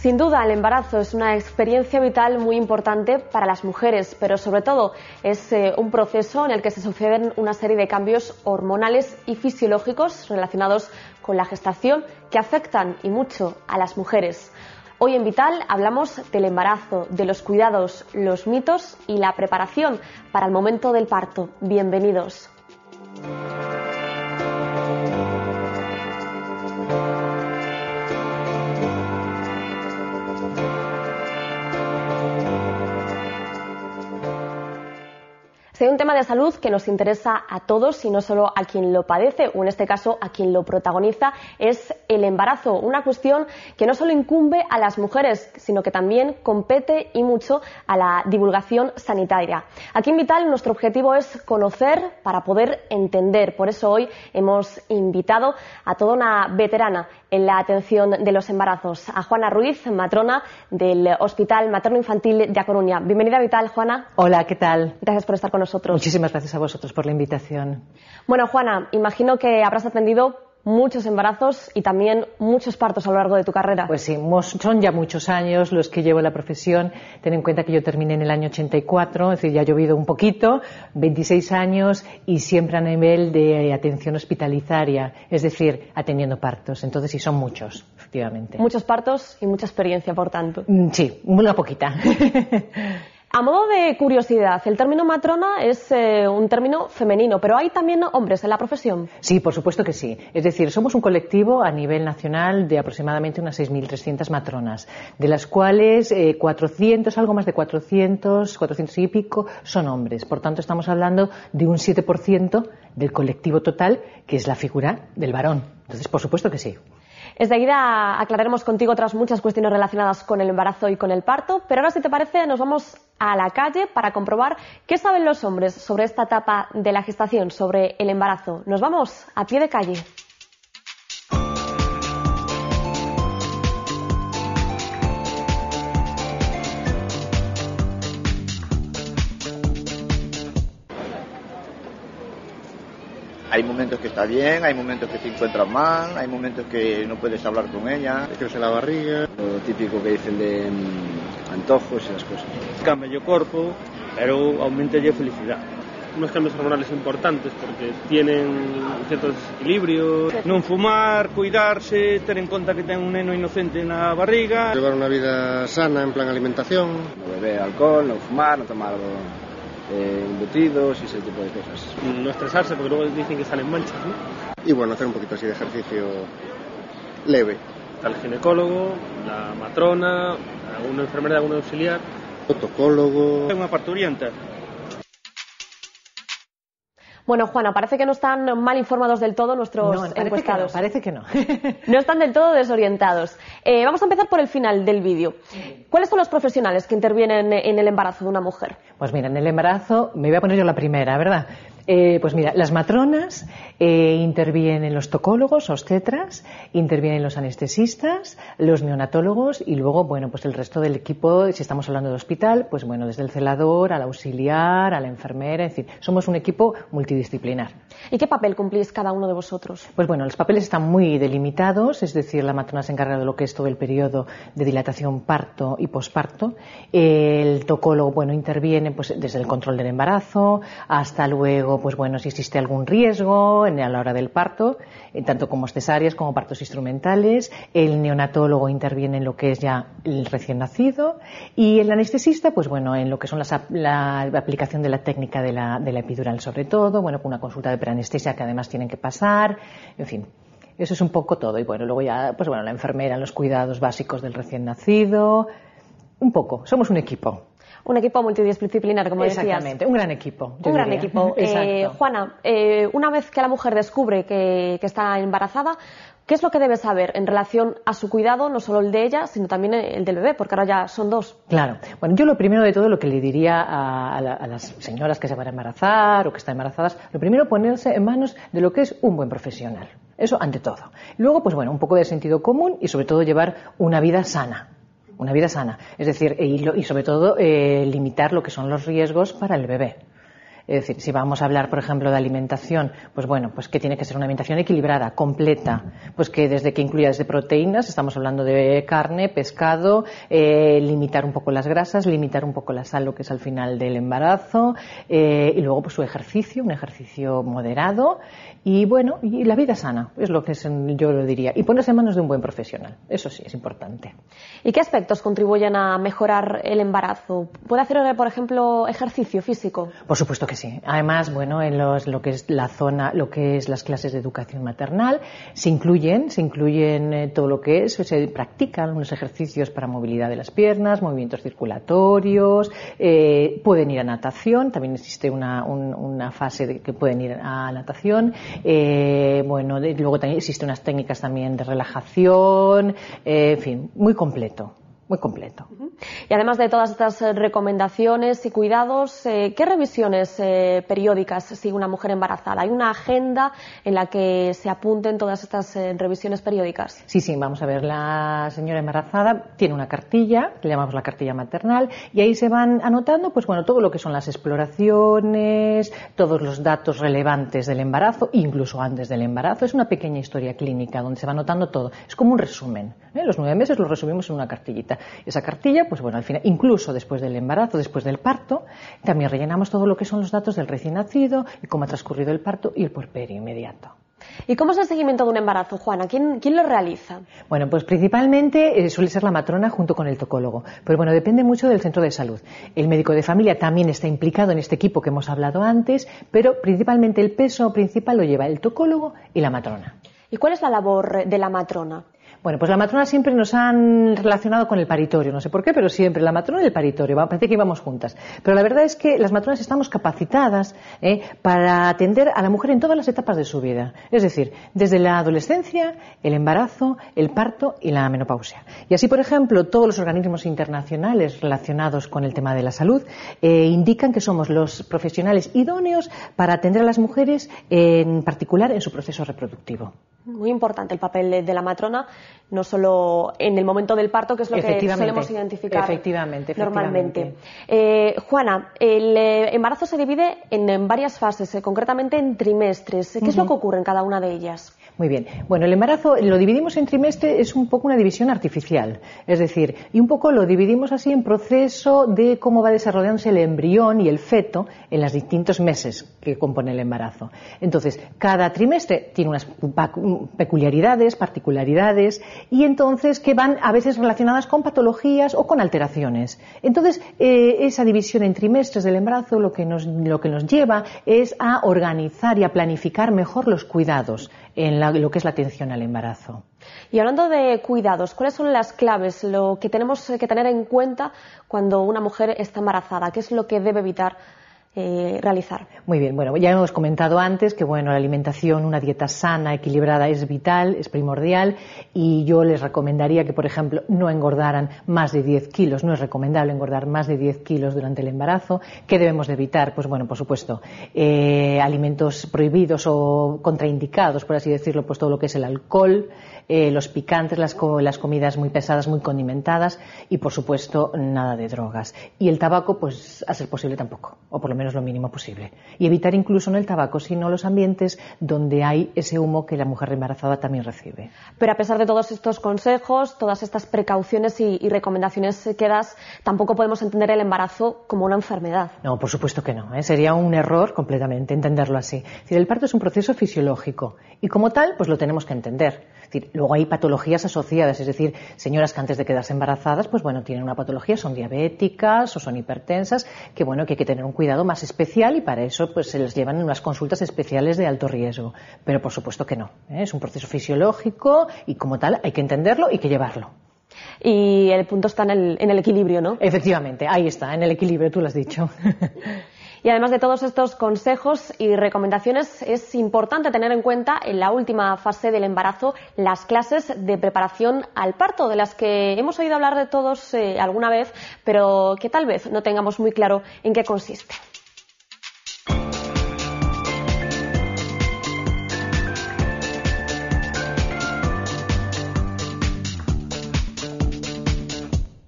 Sin duda, el embarazo es una experiencia vital muy importante para las mujeres, pero sobre todo es un proceso en el que se suceden una serie de cambios hormonales y fisiológicos relacionados con la gestación que afectan y mucho a las mujeres. Hoy en Vital hablamos del embarazo, de los cuidados, los mitos y la preparación para el momento del parto. Bienvenidos. Si hay un tema de salud que nos interesa a todos y no solo a quien lo padece, o en este caso a quien lo protagoniza, es el embarazo, una cuestión que no solo incumbe a las mujeres, sino que también compete y mucho a la divulgación sanitaria. Aquí en Vital nuestro objetivo es conocer para poder entender. Por eso hoy hemos invitado a toda una veterana en la atención de los embarazos, a Juana Ruiz, matrona del Hospital Materno Infantil de A Coruña. Bienvenida a Vital, Juana. Hola, ¿qué tal? Gracias por estar con nosotros. Muchísimas gracias a vosotros por la invitación. Bueno, Juana, imagino que habrás atendido muchos embarazos y también muchos partos a lo largo de tu carrera. Pues sí, son ya muchos años los que llevo la profesión. Ten en cuenta que yo terminé en el año 84, es decir, ya ha llovido un poquito, 26 años y siempre a nivel de atención hospitalizaria, es decir, atendiendo partos. Entonces sí, son muchos, efectivamente. Muchos partos y mucha experiencia, por tanto. Sí, una poquita. A modo de curiosidad, el término matrona es un término femenino, pero ¿hay también hombres en la profesión? Sí, por supuesto que sí. Es decir, somos un colectivo a nivel nacional de aproximadamente unas 6.300 matronas, de las cuales 400, algo más de 400 y pico son hombres. Por tanto, estamos hablando de un 7% del colectivo total, que es la figura del varón. Entonces, por supuesto que sí. Enseguida aclararemos contigo otras muchas cuestiones relacionadas con el embarazo y con el parto, pero ahora, si te parece, nos vamos a la calle para comprobar qué saben los hombres sobre esta etapa de la gestación, sobre el embarazo. Nos vamos a pie de calle. Hay momentos que está bien, hay momentos que te encuentras mal, hay momentos que no puedes hablar con ella. Te crece la barriga, lo típico que dicen de antojos y las cosas. Cambia o corpo, pero aumenta a felicidade. Unos cambios hormonales importantes porque tienen ciertos desequilibrios. Non fumar, cuidarse, ter en conta que ten un neno inocente na barriga. Llevar una vida sana en plan alimentación. No beber alcohol, no fumar, no tomar embutidos y ese tipo de cosas. No estresarse porque luego dicen que salen manchas, ¿no? Y bueno, hacer un poquito así de ejercicio leve. Está el ginecólogo, la matrona, alguna enfermera, algún auxiliar. Protocólogo. Unha parturienta. Bueno, Juana, parece que no están mal informados del todo nuestros encuestados. Parece que no. No están del todo desorientados. Vamos a empezar por el final del vídeo. ¿Cuáles son los profesionales que intervienen en el embarazo de una mujer? Pues mira, en el embarazo, me voy a poner yo la primera, ¿verdad? Pues mira, las matronas intervienen los tocólogos, obstetras, intervienen los anestesistas, los neonatólogos y luego, bueno, pues el resto del equipo, si estamos hablando de hospital, pues bueno, desde el celador al auxiliar, a la enfermera, en fin, somos un equipo multidisciplinar. ¿Y qué papel cumplís cada uno de vosotros? Pues bueno, los papeles están muy delimitados, es decir, la matrona se encarga de lo que es todo el periodo de dilatación parto y posparto. El tocólogo, bueno, interviene pues desde el control del embarazo hasta luego, pues bueno, si existe algún riesgo a la hora del parto, tanto como cesáreas como partos instrumentales. El neonatólogo interviene en lo que es ya el recién nacido y el anestesista, pues bueno, en lo que son la aplicación de la técnica de la epidural sobre todo, bueno, con una consulta de preanestesia que además tienen que pasar, en fin. Eso es un poco todo. Y bueno, luego ya, pues bueno, la enfermera en los cuidados básicos del recién nacido. Un poco, somos un equipo. Un equipo multidisciplinar, como decías. Exactamente, un gran equipo. Un gran equipo. Juana, una vez que la mujer descubre que está embarazada, ¿qué es lo que debe saber en relación a su cuidado, no solo el de ella, sino también el del bebé? Porque ahora ya son dos. Claro. Bueno, yo lo primero de todo, lo que le diría a las señoras que se van a embarazar o que están embarazadas, lo primero, ponerse en manos de lo que es un buen profesional. Eso ante todo. Luego, pues bueno, un poco de sentido común y sobre todo llevar una vida sana. Una vida sana. Es decir, y sobre todo limitar lo que son los riesgos para el bebé. Es decir, si vamos a hablar, por ejemplo, de alimentación, pues bueno, pues que tiene que ser una alimentación equilibrada, completa, pues que incluya desde proteínas, estamos hablando de carne, pescado, limitar un poco las grasas, limitar un poco la sal, lo que es al final del embarazo, y luego pues su ejercicio, un ejercicio moderado, y bueno, y la vida sana, es lo que yo lo diría, y ponerse en manos de un buen profesional, eso sí, es importante. ¿Y qué aspectos contribuyen a mejorar el embarazo? ¿Puede hacer, por ejemplo, ejercicio físico? Por supuesto que sí. Además, bueno, en lo que es las clases de educación maternal, se incluyen todo lo que se practican unos ejercicios para movilidad de las piernas, movimientos circulatorios, pueden ir a natación, también existe una fase de que pueden ir a natación, luego también existen unas técnicas también de relajación, en fin, muy completo. Muy completo. Y además de todas estas recomendaciones y cuidados, ¿qué revisiones periódicas sigue una mujer embarazada? ¿Hay una agenda en la que se apunten todas estas revisiones periódicas? Sí, vamos a ver, la señora embarazada tiene una cartilla, que le llamamos la cartilla maternal, y ahí se van anotando, pues bueno, todo lo que son las exploraciones, todos los datos relevantes del embarazo, incluso antes del embarazo. Es una pequeña historia clínica donde se va anotando todo. Es como un resumen. Los 9 meses los resumimos en una cartillita. Esa cartilla, pues bueno, al final, incluso después del embarazo, después del parto, también rellenamos todo lo que son los datos del recién nacido y cómo ha transcurrido el parto y el puerperio inmediato. ¿Y cómo es el seguimiento de un embarazo, Juana? ¿Quién lo realiza? Bueno, pues principalmente suele ser la matrona junto con el tocólogo. Pero bueno, depende mucho del centro de salud. El médico de familia también está implicado en este equipo que hemos hablado antes, pero principalmente el peso principal lo lleva el tocólogo y la matrona. ¿Y cuál es la labor de la matrona? Bueno, pues la matrona siempre nos han relacionado con el paritorio, no sé por qué, pero siempre la matrona y el paritorio, parece que íbamos juntas. Pero la verdad es que las matronas estamos capacitadas para atender a la mujer en todas las etapas de su vida. Es decir, desde la adolescencia, el embarazo, el parto y la menopausia. Y así, por ejemplo, todos los organismos internacionales relacionados con el tema de la salud indican que somos los profesionales idóneos para atender a las mujeres, en particular en su proceso reproductivo. Muy importante el papel de la matrona, no solo en el momento del parto, que es lo que solemos identificar normalmente. Juana, el embarazo se divide en varias fases, concretamente en trimestres. ¿Qué es lo que ocurre en cada una de ellas? Muy bien. Bueno, el embarazo lo dividimos en trimestre, es un poco una división artificial. Es decir, y un poco lo dividimos así en proceso de cómo va desarrollándose el embrión y el feto en los distintos meses que compone el embarazo. Entonces, cada trimestre tiene unas peculiaridades, particularidades, y entonces que van a veces relacionadas con patologías o con alteraciones. Entonces, esa división en trimestres del embarazo lo que nos lleva es a organizar y a planificar mejor los cuidados en lo que es la atención al embarazo. Y hablando de cuidados, ¿cuáles son las claves, lo que tenemos que tener en cuenta cuando una mujer está embarazada? ¿Qué es lo que debe evitar realizar? Muy bien, bueno, ya hemos comentado antes que bueno, la alimentación, una dieta sana, equilibrada es vital, es primordial, y yo les recomendaría que, por ejemplo, no engordaran más de 10 kilos, no es recomendable engordar más de 10 kilos durante el embarazo. ¿Qué debemos de evitar? Pues bueno, por supuesto, alimentos prohibidos o contraindicados, por así decirlo, pues todo lo que es el alcohol, los picantes, las comidas muy pesadas, muy condimentadas, y por supuesto nada de drogas. Y el tabaco, pues a ser posible tampoco, o por lo menos lo mínimo posible. Y evitar incluso no el tabaco, sino los ambientes donde hay ese humo que la mujer embarazada también recibe. Pero a pesar de todos estos consejos, todas estas precauciones y recomendaciones que das, tampoco podemos entender el embarazo como una enfermedad. No, por supuesto que no, sería un error completamente entenderlo así. Es decir, el parto es un proceso fisiológico y como tal, pues lo tenemos que entender. Es decir, luego hay patologías asociadas, es decir, señoras que antes de quedarse embarazadas, pues bueno, tienen una patología, son diabéticas o son hipertensas, que bueno, que hay que tener un cuidado más especial y para eso pues se les llevan unas consultas especiales de alto riesgo. Pero por supuesto que no, es un proceso fisiológico y como tal hay que entenderlo y que llevarlo. Y el punto está en el equilibrio, ¿no? Efectivamente, ahí está, en el equilibrio, tú lo has dicho. Y además de todos estos consejos y recomendaciones, es importante tener en cuenta en la última fase del embarazo las clases de preparación al parto, de las que hemos oído hablar de todos alguna vez, pero que tal vez no tengamos muy claro en qué consiste.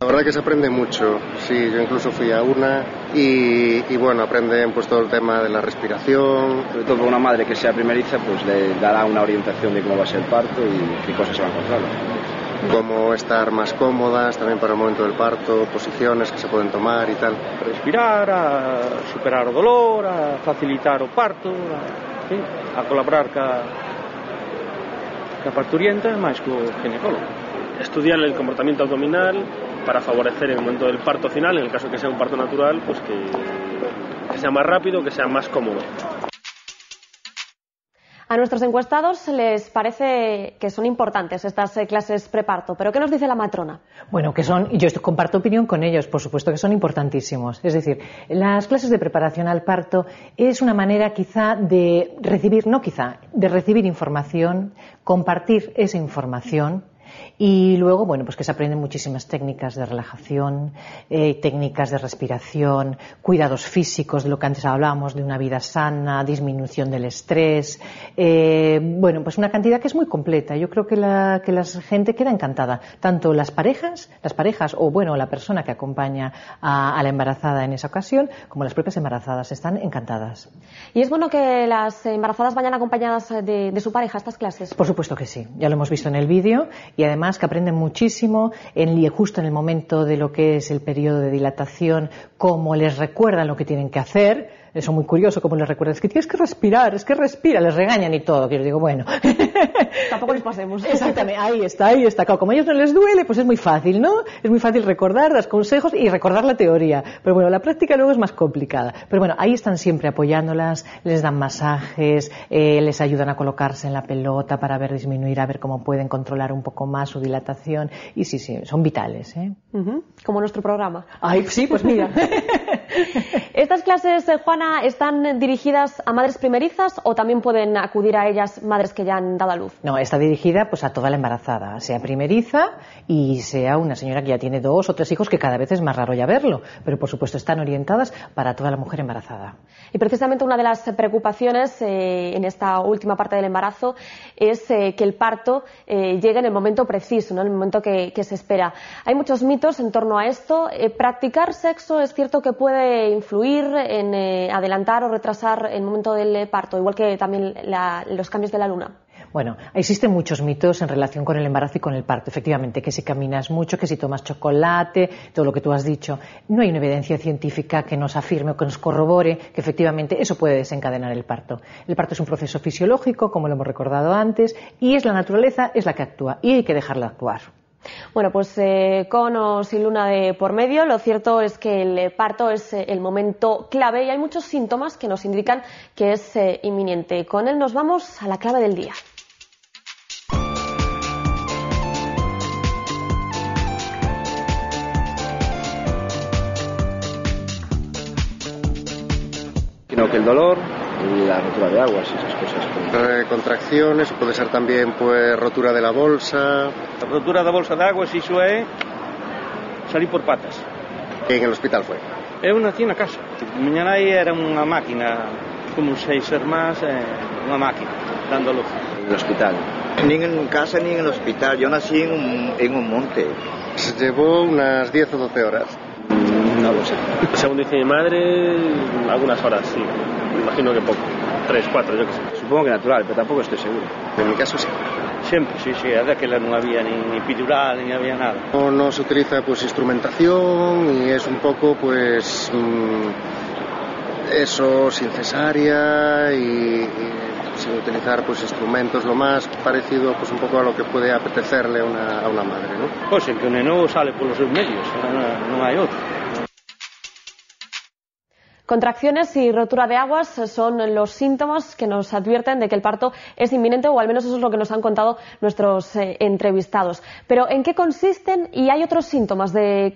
La verdad que se aprende mucho, sí, yo incluso fui a una y bueno, aprenden pues todo el tema de la respiración. Sobre todo para una madre que sea primeriza, pues le dará una orientación de cómo va a ser el parto y qué cosas se van a encontrar. Cómo estar más cómodas también para el momento del parto, posiciones que se pueden tomar y tal. Respirar, a superar o dolor, a facilitar o parto, a colaborar ca parturienta e máis co ginecólogo. Estudiar el comportamiento abdominal para favorecer el momento del parto final, en el caso que sea un parto natural, pues que sea más rápido, que sea más cómodo. A nuestros encuestados les parece que son importantes estas clases preparto, pero ¿qué nos dice la matrona? Bueno, que son, y yo comparto opinión con ellos, por supuesto que son importantísimos. Es decir, las clases de preparación al parto es una manera quizá de recibir, de recibir información, compartir esa información. Y luego, bueno, pues que se aprenden muchísimas técnicas de relajación, técnicas de respiración, cuidados físicos, de lo que antes hablábamos, de una vida sana, disminución del estrés, bueno, pues una cantidad que es muy completa. Yo creo que la gente queda encantada, tanto las parejas, o bueno, la persona que acompaña a la embarazada en esa ocasión, como las propias embarazadas, están encantadas. ¿Y es bueno que las embarazadas vayan acompañadas de su pareja a estas clases? Por supuesto que sí, ya lo hemos visto en el vídeo. Y además que aprenden muchísimo justo en el momento de lo que es el periodo de dilatación, cómo les recuerdan lo que tienen que hacer. Eso es muy curioso, cómo les recuerdan, es que tienes que respirar, es que respira, les regañan y todo, que yo digo, bueno. Tampoco les pasemos. Exactamente, ahí está. Claro, como a ellos no les duele, pues es muy fácil, ¿no? Es muy fácil recordar, dar consejos y recordar la teoría. Pero bueno, la práctica luego es más complicada. Pero bueno, ahí están siempre apoyándolas, les dan masajes, les ayudan a colocarse en la pelota para disminuir, a ver cómo pueden controlar un poco más su dilatación. Y sí, son vitales, ¿eh? Como nuestro programa. Ay, sí, pues mira. ¿Estas clases, Juana, están dirigidas a madres primerizas o también pueden acudir a ellas madres que ya han dado a luz? No, está dirigida pues a toda la embarazada, sea primeriza y sea una señora que ya tiene 2 o 3 hijos, que cada vez es más raro ya verlo, pero por supuesto están orientadas para toda la mujer embarazada. Y precisamente una de las preocupaciones en esta última parte del embarazo es que el parto llegue en el momento preciso, ¿no? En el momento que se espera. Hay muchos mitos en torno a esto. ¿Practicar sexo es cierto que puede influir en adelantar o retrasar el momento del parto, igual que también los cambios de la luna? Bueno, existen muchos mitos en relación con el embarazo y con el parto. Efectivamente, que si caminas mucho, que si tomas chocolate, todo lo que tú has dicho. No hay una evidencia científica que nos afirme o que nos corrobore que efectivamente eso puede desencadenar el parto. El parto es un proceso fisiológico, como lo hemos recordado antes, y es la naturaleza, es la que actúa, y hay que dejarla actuar. Bueno, pues con o sin luna de por medio, lo cierto es que el parto es el momento clave y hay muchos síntomas que nos indican que es inminente. Con él nos vamos a la clave del día. Sino que el dolor y la rotura de aguas y esas cosas. Contracciones, puede ser también pues rotura de la bolsa. La rotura da bolsa de aguas, iso é salir por patas. En el hospital foi? Eu nací na casa. Miña nai era unha máquina, como 6 irmás, unha máquina, dando luz. En el hospital. Ni en casa ni en el hospital, yo nací en un monte. Se llevó unas 10 o 12 horas. No lo sé. Según dice mi madre, algunas horas, sí. Me imagino que poco. 3, 4, yo qué sé. Supongo que natural, pero tampoco estoy seguro. En mi caso sí. Siempre, sí, é daquela non había ni epidural, ni había nada. No se utiliza pues instrumentación y es un poco pues eso, sin cesárea y sin utilizar pues instrumentos, lo más parecido pues un poco a lo que puede apetecerle a una madre, ¿no? Pois en que o neno sale polos seus medios, non hai outro. Contracciones y rotura de aguas son los síntomas que nos advierten de que el parto es inminente, o al menos eso es lo que nos han contado nuestros entrevistados. Pero ¿en qué consisten? Y hay otros síntomas de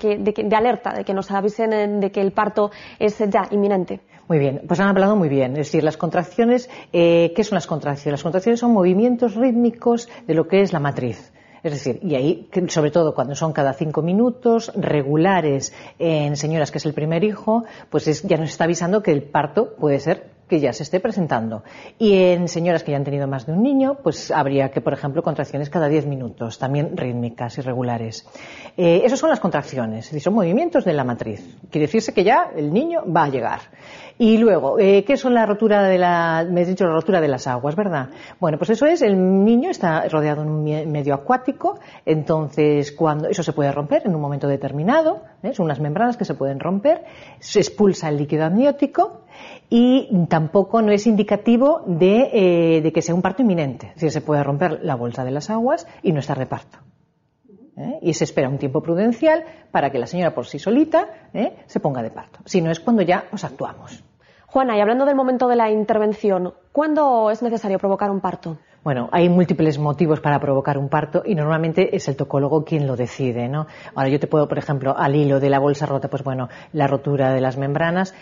alerta, de que nos avisen de que el parto es ya inminente. Muy bien, pues han hablado muy bien. Es decir, las contracciones, ¿qué son las contracciones? Las contracciones son movimientos rítmicos de lo que es la matriz. Es decir, y ahí, sobre todo cuando son cada 5 minutos, regulares en señoras que es el primer hijo, pues ya nos está avisando que el parto puede ser que ya se esté presentando. Y en señoras que ya han tenido más de un niño, pues habría que, por ejemplo, contracciones cada 10 minutos, también rítmicas, irregulares. Esas son las contracciones, es decir, son movimientos de la matriz. Quiere decirse que ya el niño va a llegar. Y luego, ¿qué son la rotura me he dicho la rotura de las aguas, ¿verdad? Bueno, pues eso es, el niño está rodeado en un medio acuático, entonces cuando eso se puede romper en un momento determinado, son unas membranas que se pueden romper, se expulsa el líquido amniótico y tampoco no es indicativo de que sea un parto inminente, es decir, se puede romper la bolsa de las aguas y no estar de parto. Y se espera un tiempo prudencial para que la señora por sí solita se ponga de parto. Si no es cuando ya actuamos. Juana, y hablando del momento de la intervención, ¿cuándo es necesario provocar un parto? Bueno, hay múltiples motivos para provocar un parto y normalmente es el tocólogo quien lo decide, ¿no? Ahora yo te puedo, por ejemplo, al hilo de la bolsa rota, pues bueno, la rotura de las membranas,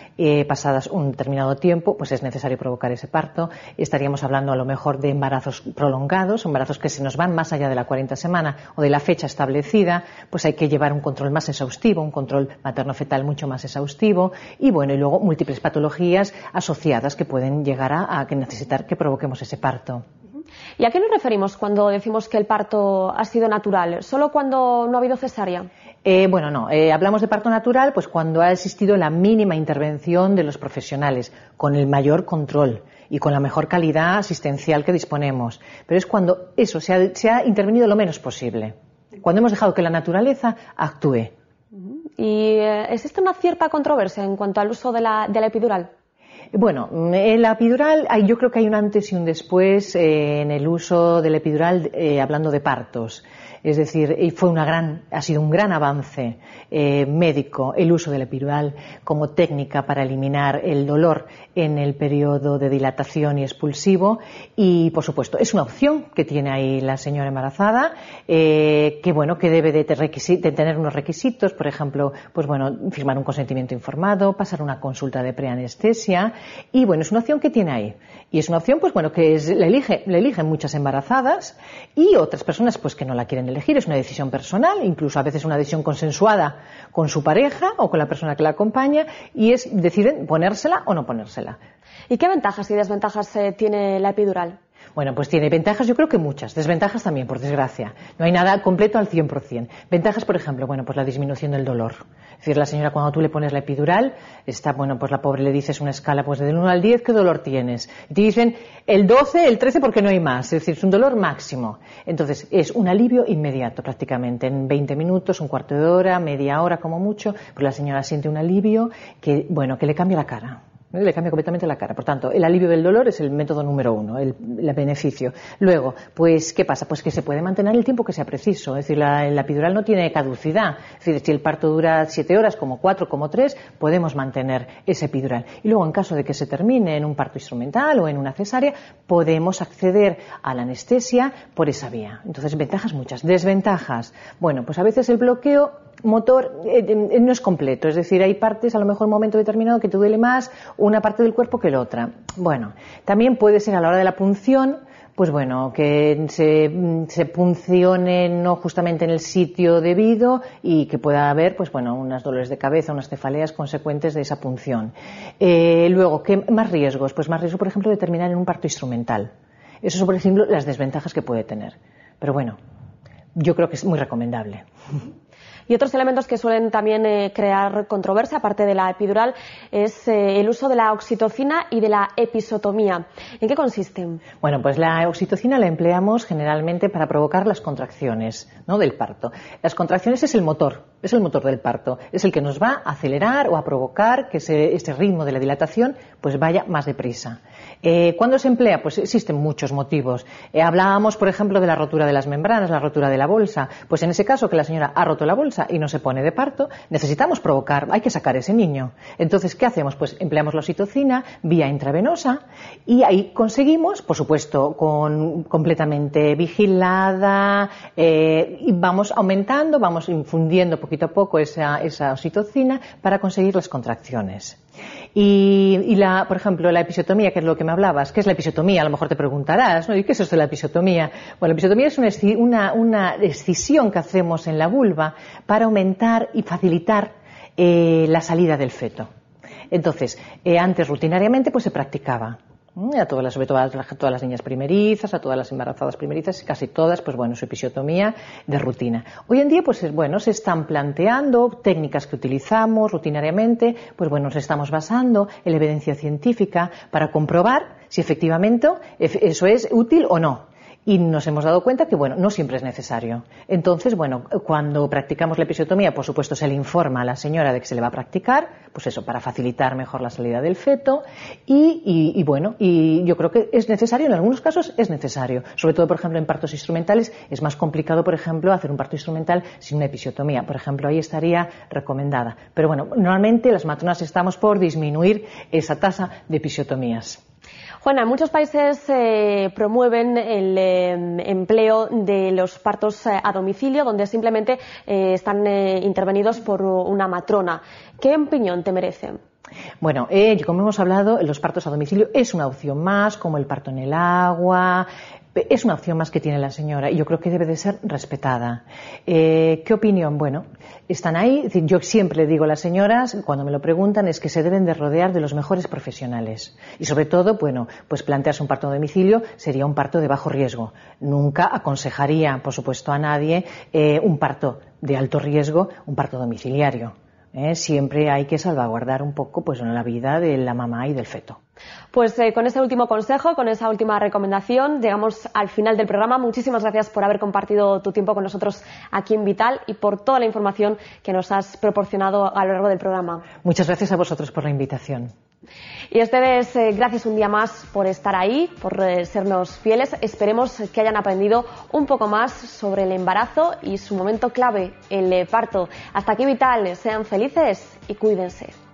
pasadas un determinado tiempo, pues es necesario provocar ese parto. Estaríamos hablando a lo mejor de embarazos prolongados, embarazos que se nos van más allá de la 40 semana o de la fecha establecida, pues hay que llevar un control más exhaustivo, un control materno-fetal mucho más exhaustivo y bueno, y luego múltiples patologías asociadas que pueden llegar a necesitar que provoquemos ese parto. ¿Y a qué nos referimos cuando decimos que el parto ha sido natural? ¿Solo cuando no ha habido cesárea? Bueno, no. Hablamos de parto natural pues cuando ha existido la mínima intervención de los profesionales, con el mayor control y con la mejor calidad asistencial que disponemos. Pero es cuando eso se ha intervenido lo menos posible. Cuando hemos dejado que la naturaleza actúe. ¿Y existe una cierta controversia en cuanto al uso de la epidural? Bueno, la epidural, yo creo que hay un antes y un después en el uso de la epidural hablando de partos. Es decir, ha sido un gran avance médico el uso de la epidural como técnica para eliminar el dolor en el periodo de dilatación y expulsivo y, por supuesto, es una opción que tiene ahí la señora embarazada que debe de tener unos requisitos, por ejemplo, pues bueno, firmar un consentimiento informado, pasar una consulta de preanestesia y bueno, es una opción que tiene ahí. Y es una opción, pues bueno, que la eligen muchas embarazadas y otras personas pues que no la quieren elegir. Es una decisión personal, incluso a veces una decisión consensuada con su pareja o con la persona que la acompaña y deciden ponérsela o no ponérsela. ¿Y qué ventajas y desventajas tiene la epidural? Bueno, pues tiene ventajas, yo creo que muchas. Desventajas también, por desgracia. No hay nada completo al 100%. Ventajas, por ejemplo, bueno, pues la disminución del dolor. Es decir, la señora cuando tú le pones la epidural, pues la pobre le dices una escala pues del 1 al 10, ¿qué dolor tienes? Y te dicen el 12, el 13 porque no hay más. Es decir, es un dolor máximo. Entonces, es un alivio inmediato prácticamente. En 20 minutos, un cuarto de hora, media hora como mucho, pues la señora siente un alivio que le cambia la cara. Le cambia completamente la cara. Por tanto, el alivio del dolor es el método número 1, el beneficio. Luego, pues, ¿qué pasa? Pues que se puede mantener el tiempo que sea preciso. Es decir, la epidural no tiene caducidad. Es decir, si el parto dura 7 horas, como 4, como 3, podemos mantener esa epidural. Y luego, en caso de que se termine en un parto instrumental o en una cesárea, podemos acceder a la anestesia por esa vía. Entonces, ventajas muchas. Desventajas. Bueno, pues a veces el bloqueo motor no es completo, es decir, hay partes a lo mejor en un momento determinado que te duele más una parte del cuerpo que la otra. Bueno, también puede ser a la hora de la punción, pues bueno, que se puncione no justamente en el sitio debido y que pueda haber, pues bueno, unos dolores de cabeza, unas cefaleas consecuentes de esa punción. Luego, ¿qué más riesgos? Pues más riesgo, por ejemplo, de terminar en un parto instrumental. Eso son, por ejemplo, las desventajas que puede tener. Pero bueno, yo creo que es muy recomendable. Y otros elementos que suelen también crear controversia, aparte de la epidural, es el uso de la oxitocina y de la episotomía. ¿En qué consisten? Bueno, pues la oxitocina la empleamos generalmente para provocar las contracciones, ¿no?, del parto. Las contracciones es el motor del parto, es el que nos va a acelerar o a provocar que ese ritmo de la dilatación pues vaya más deprisa. ¿Cuándo se emplea? Pues existen muchos motivos. Hablábamos, por ejemplo, de la rotura de las membranas, la rotura de la bolsa. Pues en ese caso que la señora ha roto la bolsa y no se pone de parto, necesitamos provocar, hay que sacar ese niño. Entonces, ¿qué hacemos? Pues empleamos la oxitocina vía intravenosa y ahí conseguimos, por supuesto, completamente vigilada, y vamos aumentando, vamos infundiendo poquito a poco esa oxitocina para conseguir las contracciones. Y por ejemplo, la episiotomía, que es lo que me hablabas, ¿qué es la episiotomía? A lo mejor te preguntarás, ¿no? ¿Y qué es esto de la episiotomía? Bueno, la episiotomía es una excisión que hacemos en la vulva para aumentar y facilitar la salida del feto. Entonces, antes rutinariamente pues se practicaba. Sobre todo a todas las niñas primerizas, a todas las embarazadas primerizas, casi todas, pues bueno, su episiotomía de rutina. Hoy en día, pues bueno, se están planteando técnicas que utilizamos rutinariamente, pues bueno, nos estamos basando en la evidencia científica para comprobar si efectivamente eso es útil o no. Y nos hemos dado cuenta que, bueno, no siempre es necesario. Entonces, bueno, cuando practicamos la episiotomía, por supuesto, se le informa a la señora de que se le va a practicar, pues eso, para facilitar mejor la salida del feto. Y bueno, y yo creo que es necesario, en algunos casos es necesario. Sobre todo, por ejemplo, en partos instrumentales es más complicado, por ejemplo, hacer un parto instrumental sin una episiotomía. Por ejemplo, ahí estaría recomendada. Pero bueno, normalmente las matronas estamos por disminuir esa tasa de episiotomías. Juana, en muchos países promueven el empleo de los partos a domicilio, donde simplemente están intervenidos por una matrona. ¿Qué opinión te merecen? Bueno, como hemos hablado, los partos a domicilio es una opción más, como el parto en el agua. Es una opción más que tiene la señora y yo creo que debe de ser respetada. ¿Qué opinión? Bueno, están ahí. Es decir, yo siempre le digo a las señoras, cuando me lo preguntan, es que se deben de rodear de los mejores profesionales. Y sobre todo, bueno, pues plantearse un parto a domicilio sería un parto de bajo riesgo. Nunca aconsejaría, por supuesto, a nadie un parto de alto riesgo, un parto domiciliario. Siempre hay que salvaguardar un poco pues, la vida de la mamá y del feto. Pues con ese último consejo, con esa última recomendación, llegamos al final del programa. Muchísimas gracias por haber compartido tu tiempo con nosotros aquí en Vital y por toda la información que nos has proporcionado a lo largo del programa. Muchas gracias a vosotros por la invitación. Y a ustedes, gracias un día más por estar ahí, por sernos fieles. Esperemos que hayan aprendido un poco más sobre el embarazo y su momento clave, el parto. Hasta aquí Vital, sean felices y cuídense.